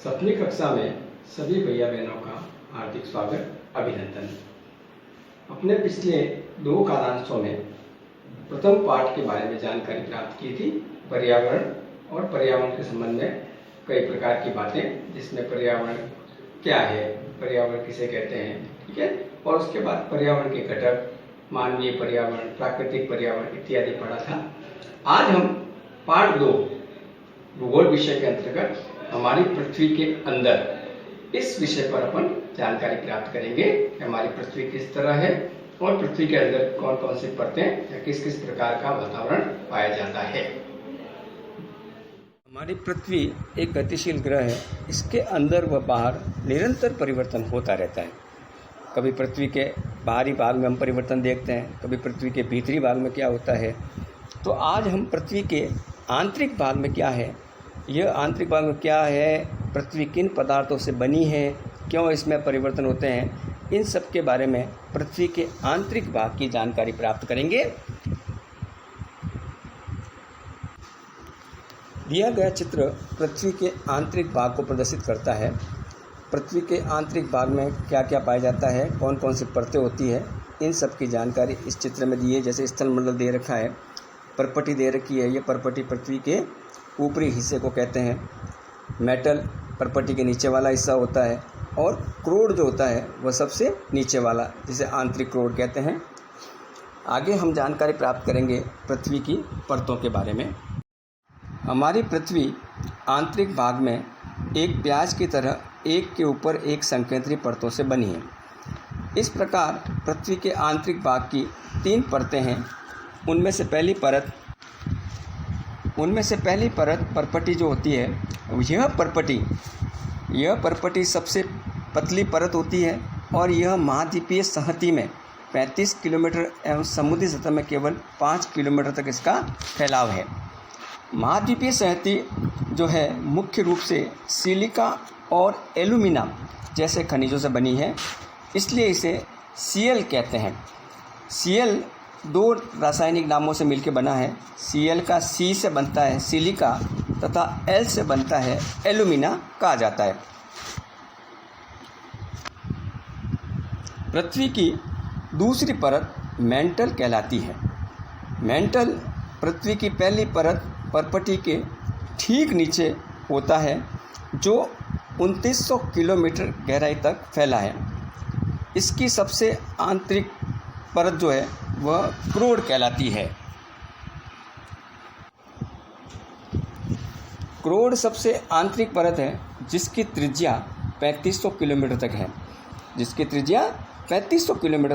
7वीं कक्षा में सभी भैया बहनों का हार्दिक स्वागत, अभिनंदन। अपने पिछले 2 कालांशों में प्रथम पाठ के बारे में जानकारी प्राप्त की थी, पर्यावरण और पर्यावरण के संबंध में कई प्रकार की बातें, जिसमें पर्यावरण क्या है, पर्यावरण किसे कहते हैं, ठीक है। और उसके बाद पर्यावरण के घटक, मानवीय पर्यावरण, प्राकृतिक पर्यावरण इत्यादि पढ़ा था। आज हम पाठ 2 भूगोल विषय के अंतर्गत हमारी पृथ्वी के अंदर इस विषय पर अपन जानकारी प्राप्त करेंगे कि हमारी पृथ्वी किस तरह है और पृथ्वी के अंदर कौन कौन सी परतें या किस किस प्रकार का वातावरण पाया जाता है। हमारी पृथ्वी एक गतिशील ग्रह है। इसके अंदर व बाहर निरंतर परिवर्तन होता रहता है। कभी पृथ्वी के बाहरी भाग में हम परिवर्तन देखते हैं, कभी पृथ्वी के भीतरी भाग में क्या होता है। तो आज हम पृथ्वी के आंतरिक भाग में क्या है, यह आंतरिक भाग में क्या है, पृथ्वी किन पदार्थों से बनी है, क्यों इसमें परिवर्तन होते हैं, इन सब के बारे में पृथ्वी के आंतरिक भाग की जानकारी प्राप्त करेंगे। दिया गया चित्र पृथ्वी के आंतरिक भाग को प्रदर्शित करता है। पृथ्वी के आंतरिक भाग में क्या क्या पाया जाता है, कौन कौन सी परतें होती है, इन सब की जानकारी इस चित्र में दी है। जैसे स्थल मंडल दे रखा है, परपटी दे रखी है। ये परपटी पृथ्वी के ऊपरी हिस्से को कहते हैं। मेटल परपटी के नीचे वाला हिस्सा होता है और क्रोड जो होता है वह सबसे नीचे वाला, जिसे आंतरिक क्रोड कहते हैं। आगे हम जानकारी प्राप्त करेंगे पृथ्वी की परतों के बारे में। हमारी पृथ्वी आंतरिक भाग में एक प्याज की तरह एक के ऊपर एक संकेंद्री परतों से बनी है। इस प्रकार पृथ्वी के आंतरिक भाग की 3 परतें हैं। उनमें से पहली परत परपटी जो होती है, यह परपटी सबसे पतली परत होती है और यह महाद्वीपीय संहति में 35 किलोमीटर एवं समुद्री सतह में केवल 5 किलोमीटर तक इसका फैलाव है। महाद्वीपीय संहति जो है मुख्य रूप से सिलिका और एल्यूमिना जैसे खनिजों से बनी है, इसलिए इसे Cl कहते हैं। Cl 2 रासायनिक नामों से मिलकर बना है। Cl का C से बनता है सिलिका तथा L से बनता है एल्यूमिना कहा जाता है। पृथ्वी की दूसरी परत मेंटल कहलाती है। मेंटल पृथ्वी की पहली परत परपटी के ठीक नीचे होता है, जो 2900 किलोमीटर गहराई तक फैला है। इसकी सबसे आंतरिक परत जो है वह क्रोड कहलाती है। क्रोड सबसे आंतरिक परत है, जिसकी त्रिज्या 3500 किलोमीटर तक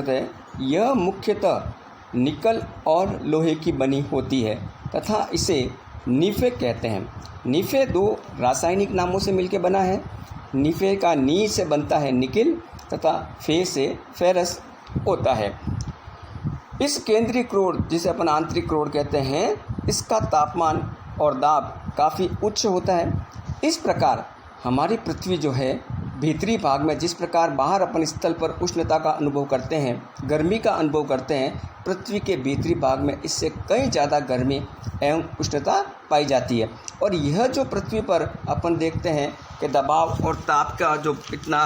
है। यह मुख्यतः निकल और लोहे की बनी होती है तथा इसे नीफे कहते हैं। नीफे 2 रासायनिक नामों से मिलकर बना है। नीफे का नी से बनता है निकिल तथा फे से फेरस होता है। इस केंद्रीय क्रोड, जिसे अपन आंतरिक क्रोड कहते हैं, इसका तापमान और दाब काफ़ी उच्च होता है। इस प्रकार हमारी पृथ्वी जो है भीतरी भाग में, जिस प्रकार बाहर अपन स्थल पर उष्णता का अनुभव करते हैं, गर्मी का अनुभव करते हैं, पृथ्वी के भीतरी भाग में इससे कई ज़्यादा गर्मी एवं उष्णता पाई जाती है। और यह जो पृथ्वी पर अपन देखते हैं कि दबाव और ताप का जो इतना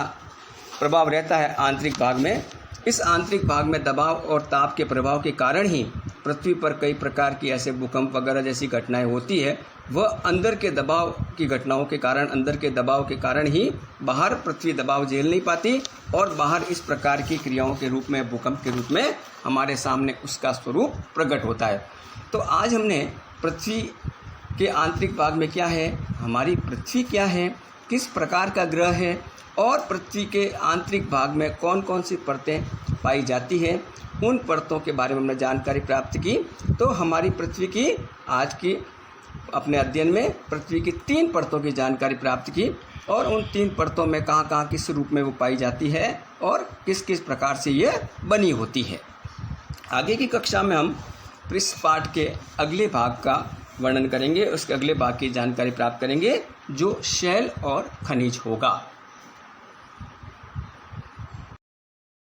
प्रभाव रहता है आंतरिक भाग में, इस आंतरिक भाग में दबाव और ताप के प्रभाव के कारण ही पृथ्वी पर कई प्रकार की ऐसे भूकंप वगैरह जैसी घटनाएं होती है। वह अंदर के दबाव की घटनाओं के कारण, अंदर के दबाव के कारण ही बाहर पृथ्वी दबाव झेल नहीं पाती और बाहर इस प्रकार की क्रियाओं के रूप में, भूकंप के रूप में हमारे सामने उसका स्वरूप प्रकट होता है। तो आज हमने पृथ्वी के आंतरिक भाग में क्या है, हमारी पृथ्वी क्या है, किस प्रकार का ग्रह है और पृथ्वी के आंतरिक भाग में कौन कौन सी परतें पाई जाती हैं, उन परतों के बारे में हमने जानकारी प्राप्त की। तो हमारी पृथ्वी की आज की अपने अध्ययन में पृथ्वी की 3 परतों की जानकारी प्राप्त की और उन 3 परतों में कहाँ कहाँ किस रूप में वो पाई जाती है और किस किस प्रकार से ये बनी होती है। आगे की कक्षा में हम इस पाठ के अगले भाग का वर्णन करेंगे, उसके अगले भाग की जानकारी प्राप्त करेंगे, जो शैल और खनिज होगा।